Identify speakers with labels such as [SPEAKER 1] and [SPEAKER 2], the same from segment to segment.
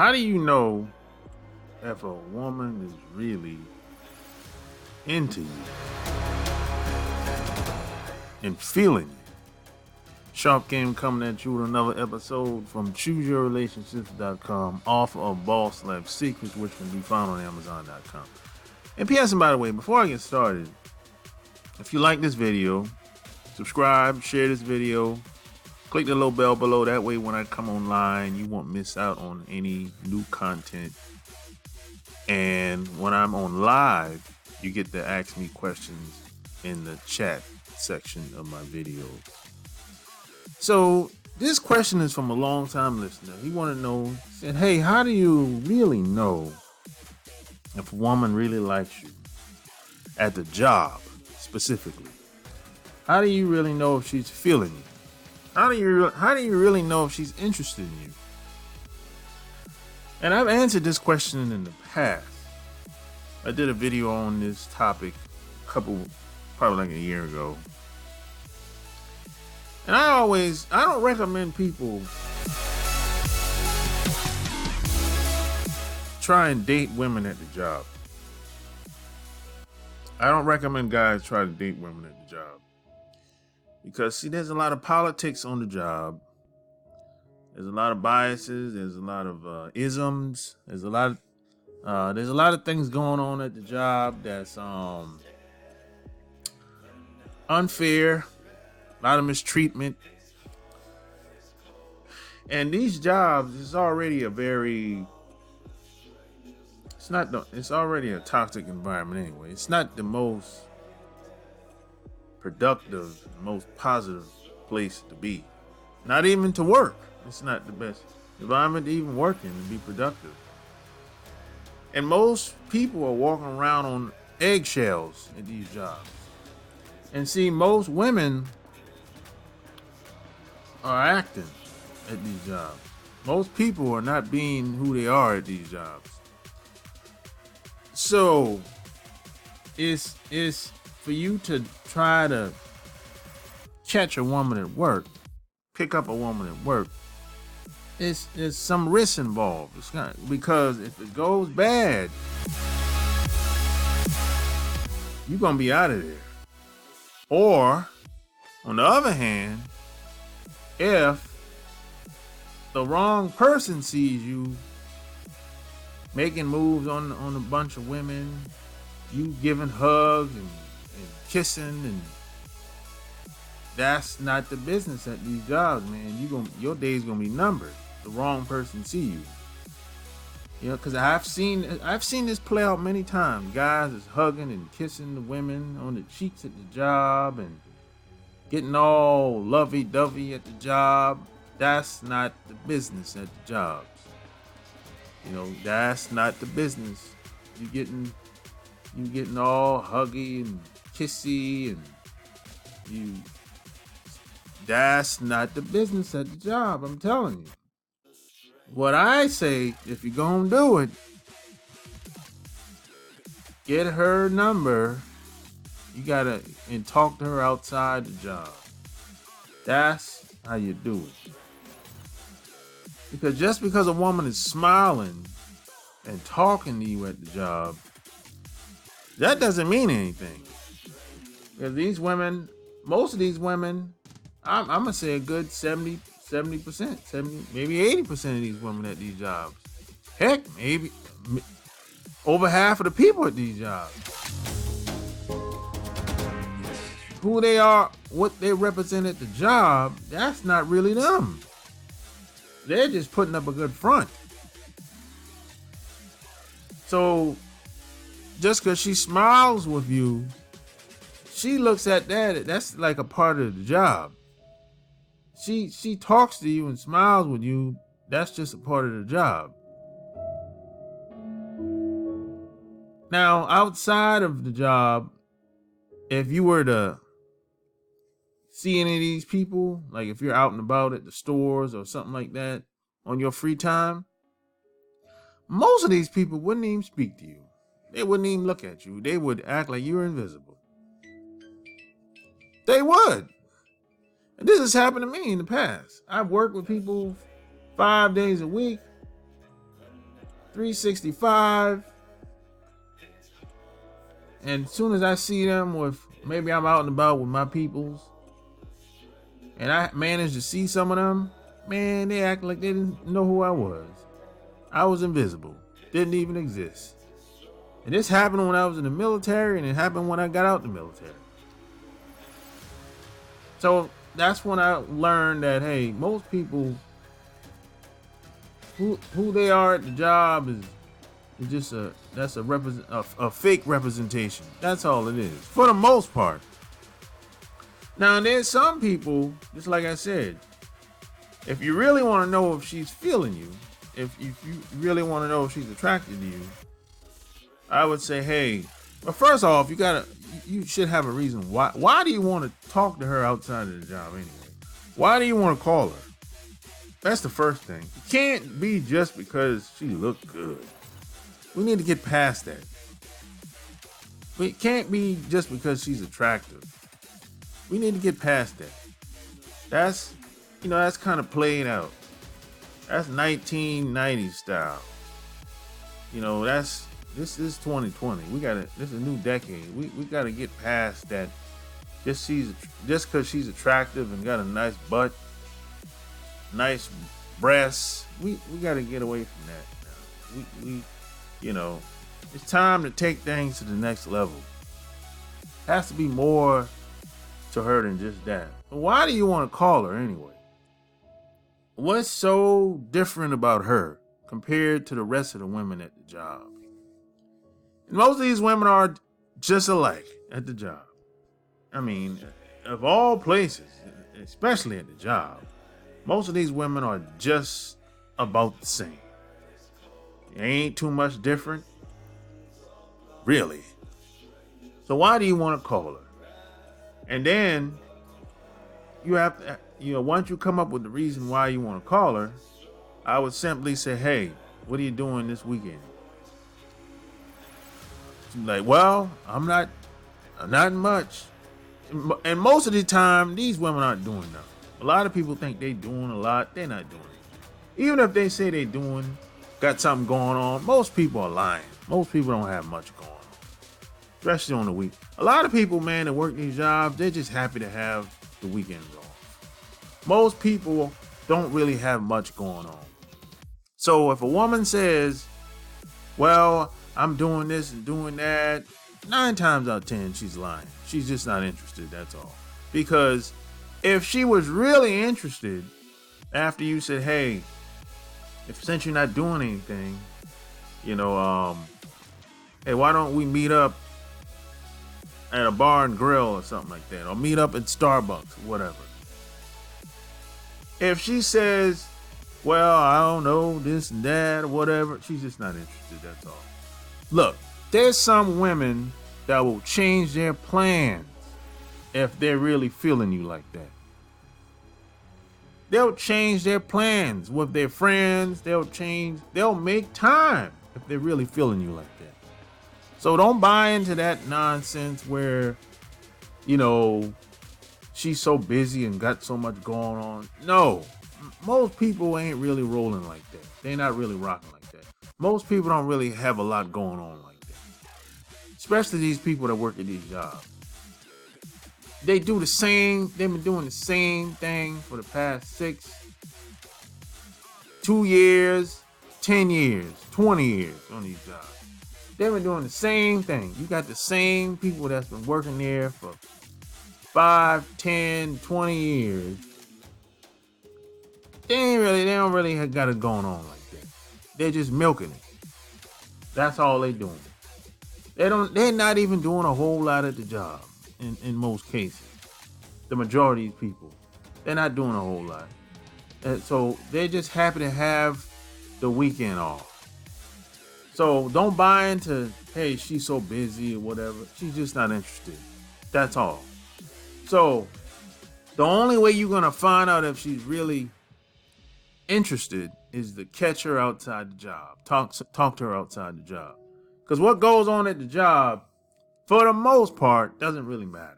[SPEAKER 1] How do you know if a woman is really into you and feeling you? Sharp Game coming at you with another episode from ChooseYourRelationships.com, author of Boss Life Secrets, which can be found on Amazon.com. And P.S. and by the way, before I get started, if you like this video, subscribe, share this video, click the little bell below. That way when I come online, you won't miss out on any new content. And when I'm on live, you get to ask me questions in the chat section of my videos. So this question is from a long-time listener. He wanted to know, said, hey, how do you really know if a woman really likes you at the job specifically? How do you really know if she's feeling you? How do you really know if she's interested in you? And I've answered this question in the past. I did a video on this topic probably like a year ago. And I don't recommend people try and date women at the job. I don't recommend guys try to date women at the job. Because, see, there's a lot of politics on the job. There's a lot of biases. There's a lot of isms. There's a lot of things going on at the job that's unfair. A lot of mistreatment. And these jobs is already it's already a toxic environment anyway. It's not the most productive, most positive place to be. Not even to work. It's not the best environment to even work in and be productive. And most people are walking around on eggshells at these jobs. And see, most women are acting at these jobs. Most people are not being who they are at these jobs. So it's for you to try to catch a woman at work, pick up a woman at work, it's some risk involved. It's not, because if it goes bad, you're gonna be out of there. Or on the other hand, if the wrong person sees you making moves on a bunch of women, you giving hugs and kissing, and that's not the business at these jobs, man. Your day's gonna be numbered. The wrong person see you. You know, because I've seen this play out many times. Guys is hugging and kissing the women on the cheeks at the job and getting all lovey-dovey at the job. That's not the business at the jobs. You know, that's not the business. You getting all huggy and kissy, and that's not the business at the job, I'm telling you. What I say, if you're gonna do it, get her number. You gotta and talk to her outside the job. That's how you do it. Because just because a woman is smiling and talking to you at the job, that doesn't mean anything. Because these women, most of these women, I'm gonna say a good 70%, maybe 80% of these women at these jobs. Heck, maybe over half of the people at these jobs. Who they are, what they represent at the job, that's not really them. They're just putting up a good front. So just because she smiles with you, she looks at that's like a part of the job. She talks to you and smiles with you, that's just a part of the job. Now, outside of the job, if you were to see any of these people, like if you're out and about at the stores or something like that on your free time, most of these people wouldn't even speak to you. They wouldn't even look at you. They would act like you were invisible. They would. And this has happened to me in the past. I've worked with people 5 days a week, 365. And as soon as I see them maybe I'm out and about with my peoples, and I managed to see some of them, man, they act like they didn't know who I was. I was invisible. Didn't even exist. And this happened when I was in the military, and it happened when I got out the military. So that's when I learned that, hey, most people, who they are at the job is just a fake representation. That's all it is, for the most part. Now, there's some people, just like I said, if you really want to know if she's feeling you, if you really want to know if she's attracted to you, I would say, hey, but first off, you should have a reason why. Why do you want to talk to her outside of the job anyway? Why do you want to call her? That's the first thing. It can't be just because she looked good. We need to get past that. It can't be just because she's attractive. We need to get past that. That's kind of played out. That's 1990s style. This is 2020. This is a new decade. We gotta get past that. Just because she's attractive and got a nice butt, nice breasts, we gotta get away from that now. It's time to take things to the next level. Has to be more to her than just that. Why do you want to call her anyway? What's so different about her compared to the rest of the women at the job? And most of these women are just alike at the job. I mean, of all places, especially at the job, most of these women are just about the same. It ain't too much different, really. So why do you want to call her? And then you have to, once you come up with the reason why you want to call her, I would simply say, hey, what are you doing this weekend? She's like, well, I'm not much. And most of the time, these women aren't doing nothing. A lot of people think they doing a lot. They're not doing it. Even if they say they got something going on, most people are lying. Most people don't have much going on, especially on the week. A lot of people, man, that work these jobs, they're just happy to have the weekends off. Most people don't really have much going on. So if a woman says, well, I'm doing this and doing that, 9 times out of 10, she's lying. She's just not interested, that's all. Because if she was really interested, after you said, hey, since you're not doing anything, hey, why don't we meet up at a bar and grill or something like that, or meet up at Starbucks, whatever. If she says, well, I don't know, this and that, or whatever, she's just not interested, that's all. Look, there's some women that will change their plans if they're really feeling you like that. They'll change their plans with their friends. They'll make time if they're really feeling you like that. So don't buy into that nonsense where, she's so busy and got so much going on. No, most people ain't really rolling like that. They're not really rocking like that. Most people don't really have a lot going on like that. Especially these people that work at these jobs. They've been doing the same thing for the past 2 years, 10 years, 20 years on these jobs. They've been doing the same thing. You got the same people that's been working there for 5, 10, 20 years. They don't really have got it going on like that. They're just milking it. That's all they doing. They're not even doing a whole lot at the job in most cases. The majority of people, they're not doing a whole lot. And so they're just happy to have the weekend off. So don't buy into, hey, she's so busy or whatever. She's just not interested. That's all. So the only way you're going to find out if she's really interested is to catch her outside the job. Talk to her outside the job. Because what goes on at the job, for the most part, doesn't really matter.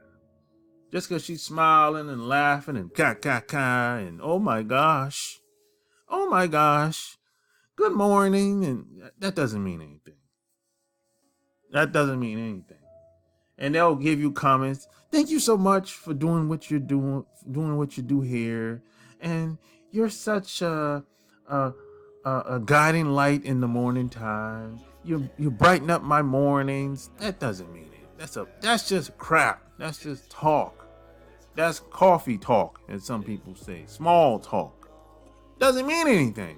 [SPEAKER 1] Just because she's smiling and laughing and and oh my gosh, good morning, and that doesn't mean anything. That doesn't mean anything. And they'll give you comments. Thank you so much for doing what you're doing what you do here, and you're such a guiding light in the morning time. You brighten up my mornings. That doesn't mean it. That's just crap. That's just talk. That's coffee talk, as some people say. Small talk. Doesn't mean anything.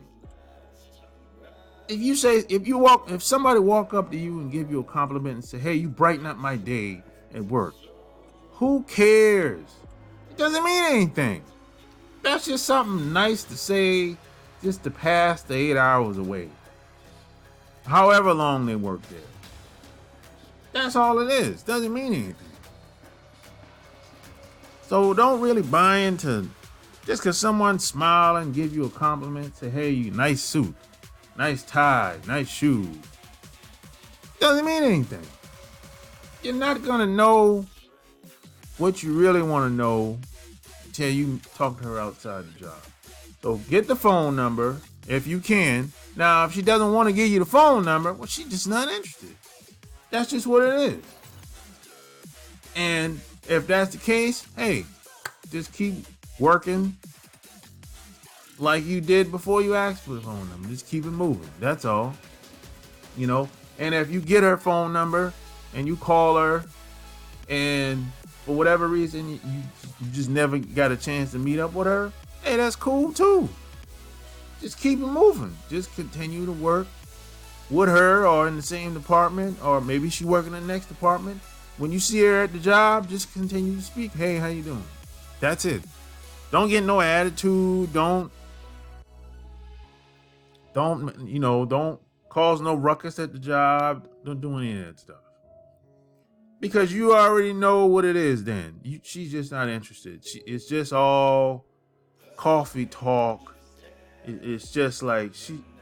[SPEAKER 1] If somebody walk up to you and give you a compliment and say, hey, you brighten up my day at work, who cares? It doesn't mean anything. That's just something nice to say just to pass the 8 hours away. However long they work there. That's all it is. Doesn't mean anything. So don't really buy into just because someone smile and give you a compliment, say, hey, you nice suit, nice tie, nice shoes. Doesn't mean anything. You're not gonna know what you really want to know until you talk to her outside the job. So get the phone number if you can. Now, if she doesn't want to give you the phone number, well, she's just not interested. That's just what it is. And if that's the case, hey, just keep working like you did before you asked for the phone number. Just keep it moving. That's all. And if you get her phone number and you call her and for whatever reason you just never got a chance to meet up with her, hey, that's cool too. Just keep it moving. Just continue to work with her or in the same department, or maybe she working in the next department. When you see her at the job, just continue to speak. Hey, how you doing? That's it. Don't get no attitude. Don't cause no ruckus at the job. Don't do any of that stuff. Because you already know what it is then. She's just not interested. It's just all coffee talk. It's just like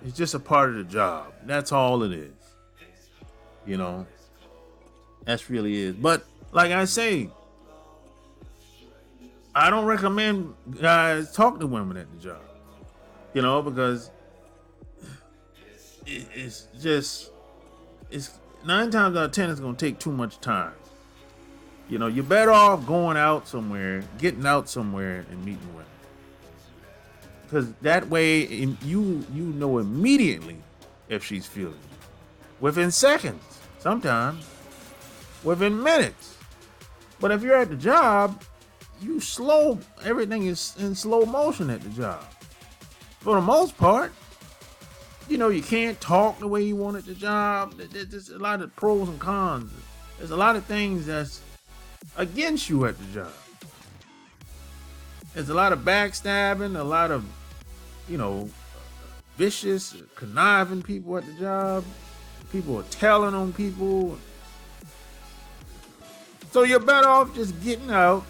[SPEAKER 1] it's just a part of the job. That's all it is. That's really is. But like I say, I don't recommend guys talk to women at the job. Because it's 9 times out of 10 it's gonna take too much time. You're better off going out somewhere, getting out somewhere, and meeting women. Because that way you know immediately if she's feeling you. Within seconds, sometimes within minutes. But if you're at the job, everything is in slow motion at the job. For the most part, you can't talk the way you want at the job. There's a lot of pros and cons. There's a lot of things that's against you at the job. There's a lot of backstabbing, a lot of, vicious, conniving people at the job. People are telling on people. So you're better off just getting out,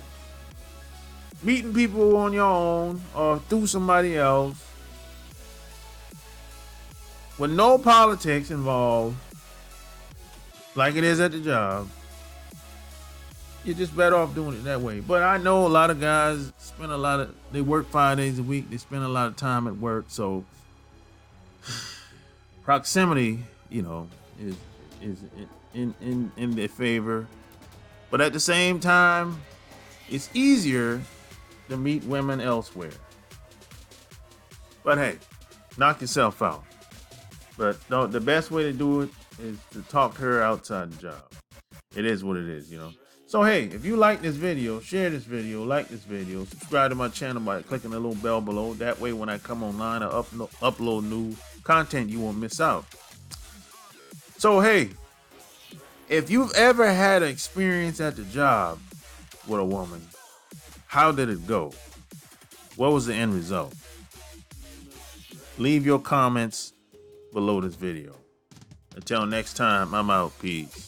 [SPEAKER 1] meeting people on your own or through somebody else, with no politics involved, like it is at the job. You're just better off doing it that way. But I know a lot of guys they work 5 days a week. They spend a lot of time at work. So proximity, is in their favor. But at the same time, it's easier to meet women elsewhere. But hey, knock yourself out. But the best way to do it is to talk to her outside the job. It is what it is, So hey, if you like this video, share this video, like this video, subscribe to my channel by clicking the little bell below. That way when I come online or upload new content, you won't miss out. So hey, if you've ever had an experience at the job with a woman, how did it go? What was the end result? Leave your comments below this video. Until next time, I'm out. Peace.